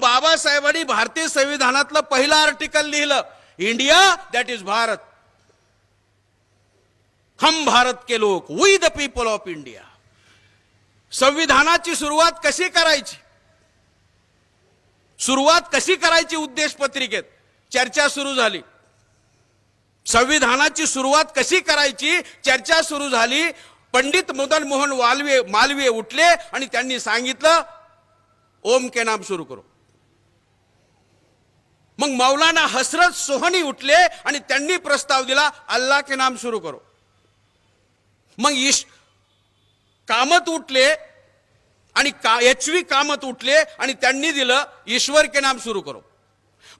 बाबासाहेबांनी भारतीय संविधानातलं पहिलं आर्टिकल लिहिलं, इंडिया दॅट इज भारत, हम भारत के लोग, we the people of India. संविधानाची सुरुवात कशी करायची, सुरुवात कशी करायची, उद्देश पत्रिकेत चर्चा सुरू झाली. संविधानाची सुरुवात कशी करायची चर्चा सुरू झाली. पंडित मदन मोहन मालवीय उठले आणि त्यांनी सांगितलं ओम के नाम सुरू करो. मग मौलाना हसरत सोहनी उठले आणि त्यांनी प्रस्ताव दिला अल्लाह के नाम सुरू करो. मग कामत उठले आणि एचवी कामत उठले आणि त्यांनी दिलं ईश्वर के नाम सुरू करो.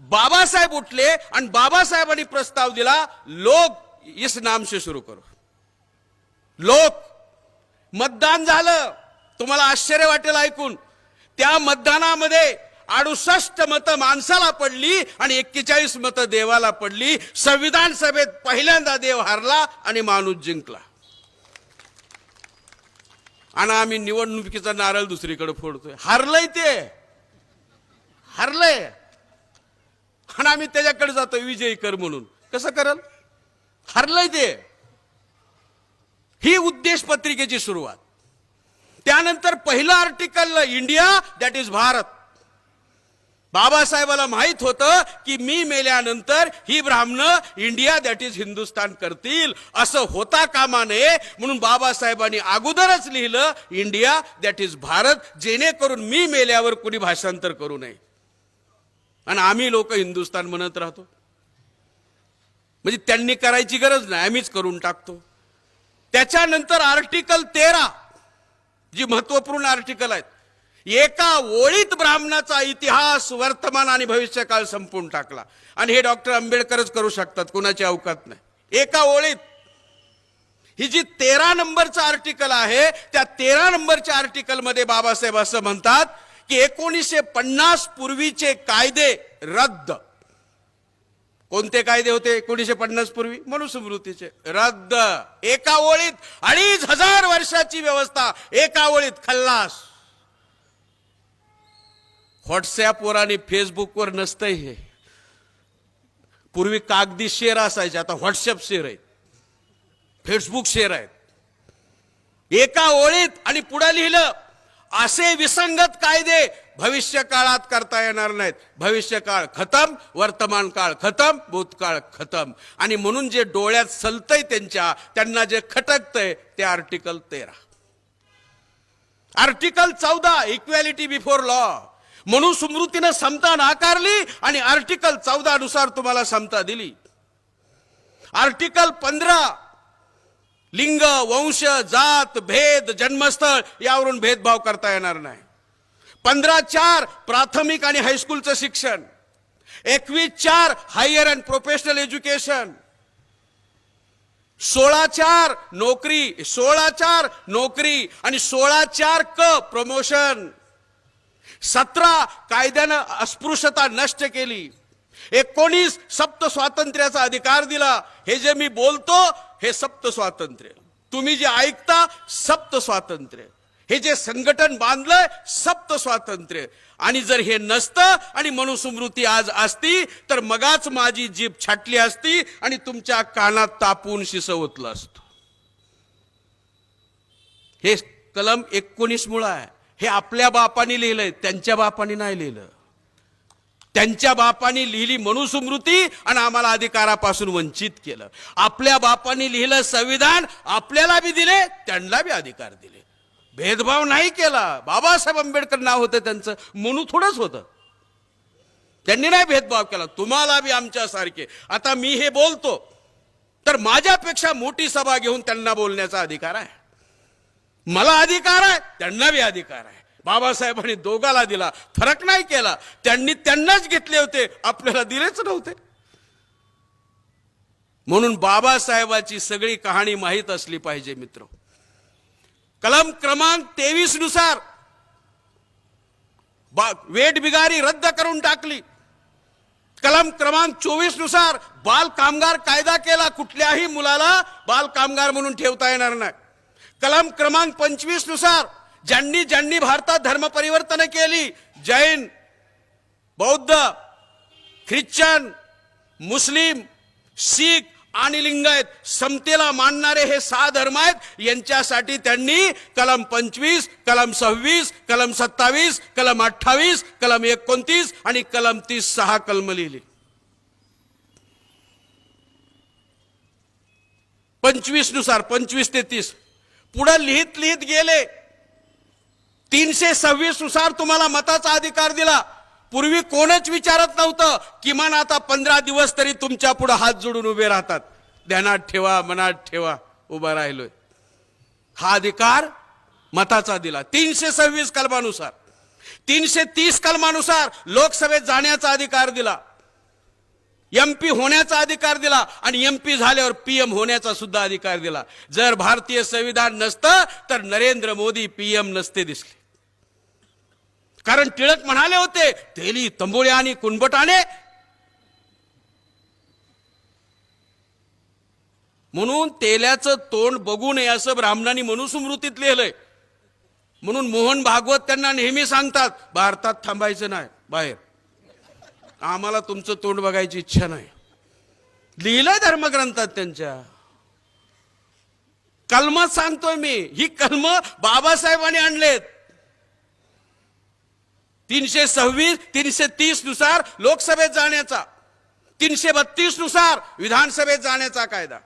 बाबासाहेब उठले आणि बाबासाहेबांनी प्रस्ताव दिला लोग इस नाम से शुरू करो. लोक मतदान झालं. तुम्हाला आश्चर्य वाटेल ऐकून, त्या मतदानामध्ये 68 मतं माणसाला पडली आणि 41 मतं देवाला पडली. संविधान सभेत पहिल्यांदा देव हारला आणि माणूस जिंकला. आणि आम्ही निवडणुकीचा नारळ दुसरीकडे फोडतोय. हारलंय ते, हारलंय आणि आम्ही त्याच्याकडे जातो विजयी कर म्हणून. कसं करल, हारलंय ते. ही उद्देश पत्रिकेची सुरुवात. त्यानंतर पहिलं article India that is Bharat. बाबासाहेबाला माहित होतं की मी मेल्यानंतर ही ब्राह्मण इंडिया दॅट इज हिंदुस्तान करतील, असं होता कामा नये म्हणून बाबासाहेबांनी अगोदरच लिहिलं इंडिया दॅट इज भारत, जेणेकरून मी मेल्यावर कोणी भाषांतर करू नये आणि आम्ही लोक हिंदुस्तान म्हणत राहतो. म्हणजे त्यांनी करायची गरज नाही, आम्हीच करून टाकतो. त्याच्यानंतर आर्टिकल 13 जी महत्वपूर्ण आर्टिकल आहेत, एका ओळीत ब्राह्मणाचा इतिहास, वर्तमान आणि भविष्यकाळ संपून टाकला. आणि हे डॉक्टर आंबेडकरच करू शकतात, कोणाची अवकात नाही. एका ओळीत ही जी 13 नंबरचं आर्टिकल आहे, त्या 13 नंबरच्या आर्टिकल मध्ये बाबासाहेब असं म्हणतात की 1950 पूर्वीचे कायदे रद्द. कोणते कायदे होते 1950 पूर्वी? मनुस्मृतीचे रद्द. एका ओळीत 2500 वर्षाची व्यवस्था एका ओळीत खल्लास. व्हॉट्सअपवर आणि फेसबुकवर नसतंय हे. पूर्वी कागदी शेअर असायचे, आता व्हॉट्सअप शेअर आहेत, फेसबुक शेअर आहेत. एका ओळीत आणि पुढे लिहिलं असे विसंगत कायदे भविष्य काळात करता येणार नाहीत. भविष्यकाळ खतम, वर्तमान काळ खतम, भूतकाळ खतम. आणि म्हणून जे डोळ्यात सलतय त्यांना जे खटकतंय ते article 13. Article 14 equality before law. म्हणून स्मृतीनं समता नाकारली आणि आर्टिकल 14 नुसार तुम्हाला समता दिली. आर्टिकल 15 लिंग, वंश, जात, भेद, जन्मस्थळ यावरून भेदभाव करता येणार नाही. 15(4) प्राथमिक आणि हायस्कूलचं शिक्षण. 21(4) हायर अँड प्रोफेशनल एज्युकेशन. 16(4) नोकरी, 16(4) नोकरी आणि 16(4) प्रमोशन. 17 कायद्यानं अस्पृश्यता नष्ट केली. 19 सप्त स्वातंत्र्याचा अधिकार दिला. हे जे मी बोलतो हे सप्त स्वातंत्र्य, तुम्ही जे ऐकता सप्त स्वातंत्र्य, हे जे संघटन बांधलंय सप्त स्वातंत्र्य. आणि जर हे नसतं आणि मनुस्मृती आज असती तर मगाच माझी जीभ छाटली असती आणि तुमच्या कानात तापून शिसवतलं असतं. हे कलम 19 मुळे आहे. हे आपल्या बापानी लिहिलंय, त्यांच्या बापानी नाही लिहिलं. त्यांच्या बापानी लिहिली मनुस्मृती आणि आम्हाला अधिकारापासून वंचित केलं. आपल्या बापानी लिहिलं संविधान, आपल्याला बी दिले, त्यांना बी अधिकार दिले. भेदभाव नाही केला. बाबासाहेब आंबेडकर नाव होतं त्यांचं, म्हणून थोडंच होतं. त्यांनी नाही भेदभाव केला. तुम्हाला बी आमच्यासारखे. आता मी हे बोलतो तर माझ्यापेक्षा मोठी सभा घेऊन त्यांना बोलण्याचा अधिकार आहे. मला अधिकार आहे, त्यांना बी अधिकार आहे. बाबासाहेबांनी दोघाला दिला, फरक नाही केला. त्यांनी त्यांनाच घेतले होते, आपल्याला दिलेच नव्हते. म्हणून बाबासाहेबाची सगळी कहाणी माहीत असली पाहिजे मित्र. कलम क्रमांक 23 नुसार वेठबिगारी रद्द करून टाकली. कलम क्रमांक 24 नुसार बाल कामगार कायदा केला. कुठल्याही मुलाला बाल कामगार म्हणून ठेवता येणार नाही. कलम क्रमांक 25 नुसार ज्यांनी भारतात धर्म परिवर्तन केली, जैन, बौद्ध, ख्रिश्चन, मुस्लिम, शीख आणि लिंगायत समतेला मानणारे हे 6 धर्म आहेत. यांच्यासाठी त्यांनी कलम 25, कलम 26, कलम 27, कलम 28, कलम 29 आणि कलम 30 6 कलम लिहिली. 25 नुसार 25 ते 30 पुढे लिहित लिहित गेले. 326 नुसार तुम्हाला मताचा अधिकार दिला. पूर्वी कोणच विचारत नव्हतं. किमान आता 15 दिवस तरी तुमच्या पुढे हात जोडून उभे राहतात. ध्यानात ठेवा, मनात ठेवा, उभा राहिलोय. हा अधिकार मताचा दिला 326 कलमानुसार. 330 कलमानुसार लोकसभेत जाण्याचा अधिकार दिला, एमपी होण्याचा अधिकार दिला आणि एमपी झाल्यावर पीएम होण्याचा सुद्धा अधिकार दिला. जर भारतीय संविधान नसतं तर नरेंद्र मोदी पीएम नसते दिसले. कारण टिळक म्हणाले होते, तेली तंबोळे आणि कुणबटाने. म्हणून तेल्याचं तोंड बघू नये असं ब्राह्मणांनी मनुस्मृतीत लिहिलंय. म्हणून मोहन भागवत त्यांना नेहमी सांगतात, भारतात थांबायचं नाही, बाहेर. आम्हाला तुमचं तोंड बघायची इच्छा नाही. लिहिलंय धर्मग्रंथात त्यांच्या. कलमात सांगतोय मी, ही कलम बाबासाहेबांनी आणलेत. 326, 330 नुसार लोकसभेत जाण्याचा, 332 नुसार विधानसभेत जाण्याचा कायदा,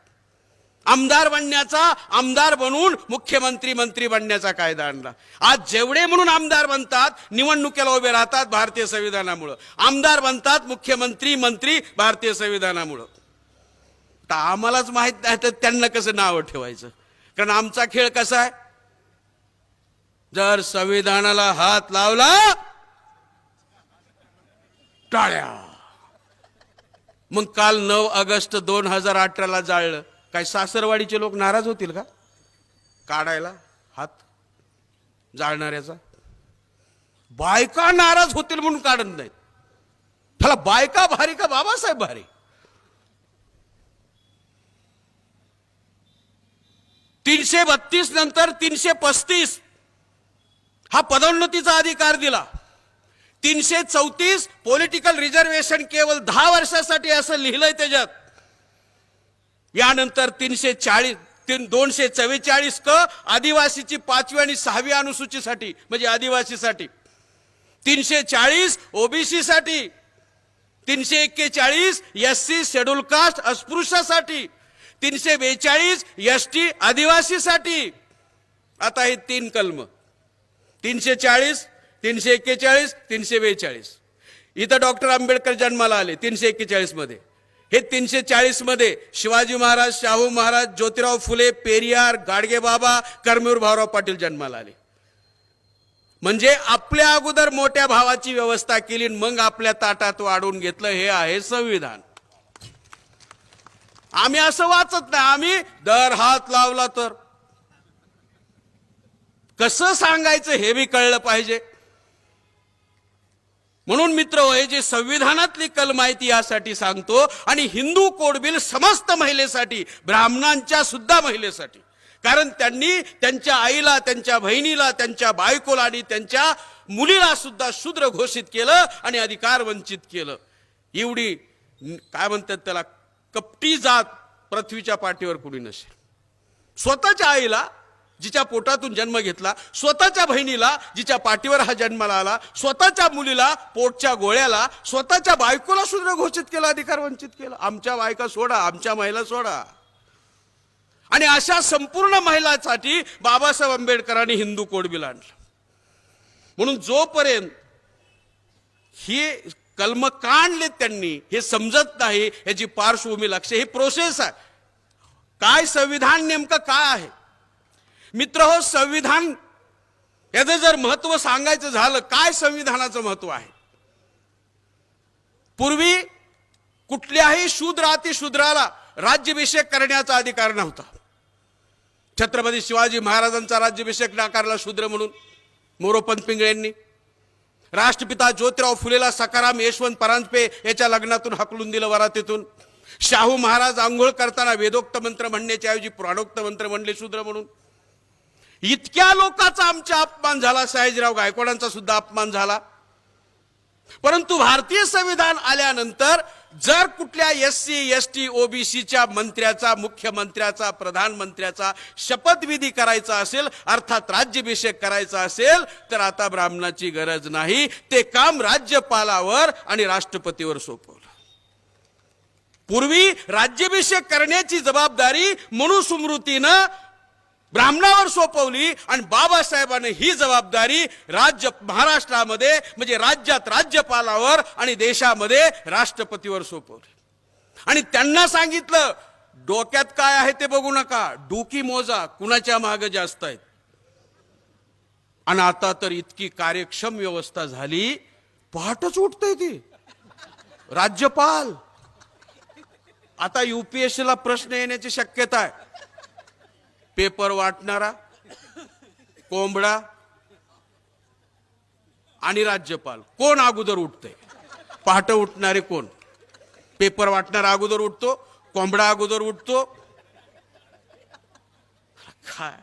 आमदार बनण्याचा, आमदार बनून मुख्यमंत्री मंत्री बनण्याचा कायदा आणला. आज जेवढे म्हणून आमदार बनतात, निवडणुकीला उभे राहतात भारतीय संविधानामुळे. आमदार बनतात, मुख्यमंत्री मंत्री भारतीय संविधानामुळे. तर आम्हालाच माहित नाही तर त्यांना कसं नाव ठेवायचं. कारण आमचा खेळ कसा आहे, जर संविधानाला हात लावला टाळ्या. मग काल 9 ऑगस्ट 2018 जाळलं. काय सासरवाडीचे लोक नाराज होतील का काढायला हात जाळणाऱ्याचा? बायका नाराज होतील म्हणून काढत नाहीत. त्याला बायका भारी का बाबासाहेब भारी? 332 नंतर 335 हा पदोन्नतीचा अधिकार दिला. 334 पॉलिटिकल रिझर्वेशन केवळ 10 वर्षासाठी असं लिहिलंय त्याच्यात. यानंतर 244 क आदिवासीची 5वी आणि 6वी अनुसूचीसाठी म्हणजे आदिवासीसाठी, 340 ओबीसी साठी, 341 एससी शेड्यूल कास्ट अस्पृश्यासाठी, 342 एसटी आदिवासीसाठी. आता हे 3 कलम 340, 341, 342. इथं डॉक्टर आंबेडकर जन्माला आले 341 मध्ये. हे 340 मध्ये शिवाजी महाराज, शाहू महाराज, ज्योतिराव फुले, पेरियार, गाडगे बाबा, कर्मवीर भाऊराव पाटील जन्माला आले. म्हणजे आपल्या अगोदर मोठ्या भावाची व्यवस्था केली, मग आपल्या ताटात वाढून घेतलं. हे आहे संविधान. आम्ही असं वाचत नाही. आम्ही दर हात लावला तर कसं सांगायचं हे बी कळलं पाहिजे. म्हणून मित्र, हे जे संविधानातली कलम आहे ती यासाठी सांगतो. आणि हिंदू कोड बिल समस्त महिलेसाठी, ब्राह्मणांच्या सुद्धा महिलेसाठी. कारण त्यांनी त्यांच्या आईला, त्यांच्या बहिणीला, त्यांच्या बायकोला आणि त्यांच्या मुलीला सुद्धा शूद्र घोषित केलं आणि अधिकार वंचित केलं. एवढी काय म्हणतात त्याला, कपटी जात पृथ्वीच्या पाठीवर कुणी नसेल. स्वतःच्या आईला जिच्या पोटातून जन्म घेतला, स्वतःच्या बहिणीला जिच्या पाठीवर हा जन्माला आला, स्वतःच्या मुलीला, पोटच्या गोळ्याला, स्वतःच्या बायकोला शूद्र घोषित केलं, अधिकार वंचित केलं. आमच्या बायका सोडा, आमच्या महिला सोडा. आणि अशा संपूर्ण महिलांसाठी बाबासाहेब आंबेडकरांनी हिंदू कोड बिल आणलं. म्हणून जोपर्यंत हे कलम का आणले त्यांनी हे समजत नाही, याची पार्श्वभूमी लक्ष, ही प्रोसेस आहे. काय संविधान नेमकं काय आहे मित्र हो? संविधान याचं जर महत्व सांगायचं झालं, काय संविधानाचं महत्व आहे? पूर्वी कुठल्याही शूद्र अतिशूद्राला राज्याभिषेक करण्याचा अधिकार नव्हता. छत्रपती शिवाजी महाराजांचा राज्याभिषेक नाकारला शूद्र म्हणून मोरोपंत पिंगळेंनी. राष्ट्रपिता ज्योतिराव फुलेला सखाराम यशवंत परांजपे याच्या लग्नातून हकलून दिलं वरातीतून. शाहू महाराज आंघोळ करताना वेदोक्त मंत्र म्हणण्याच्या ऐवजी पुराणोक्त मंत्र म्हणले शूद्र म्हणून. इतक्या लोकांचा आमचा अपमान झाला, सयाजीराव गायकवाडांचा सुद्धा अपमान झाला. परंतु भारतीय संविधान आल्यानंतर जर कुठल्या SC ST OBCच्या मंत्र्याचा, मुख्यमंत्र्याचा, प्रधानमंत्र्याचा शपथविधी करायचा असेल, अर्थात राज्याभिषेक करायचा असेल, तर आता ब्राह्मणाची गरज नाही. ते काम राज्यपालावर आणि राष्ट्रपतीवर सोपवलं. पूर्वी राज्याभिषेक करण्याची जबाबदारी मनुस्मृतीनं ब्राह्मणावर सोपवली आणि बाबासाहेबांनी ही जबाबदारी महाराष्ट्रामध्ये म्हणजे राज्यात राज्यपालावर आणि देशामध्ये राष्ट्रपतीवर सोपवली. आणि त्यांना सांगितलं, डोक्यात काय आहे ते बघू नका, डोकी मोजा कुणाच्या मागे जास्त आहेत. आणि आता तर इतकी कार्यक्षम व्यवस्था झाली, पहाटच उठतंय ती राज्यपाल. आता UPSC ला प्रश्न येण्याची शक्यता आहे. पेपर वाटणारा, कोंबडा आणि राज्यपाल कोण अगोदर उठते? पहाटे उठणारे कोण? पेपर वाटणारा अगोदर उठतो, कोंबडा अगोदर उठतो. काय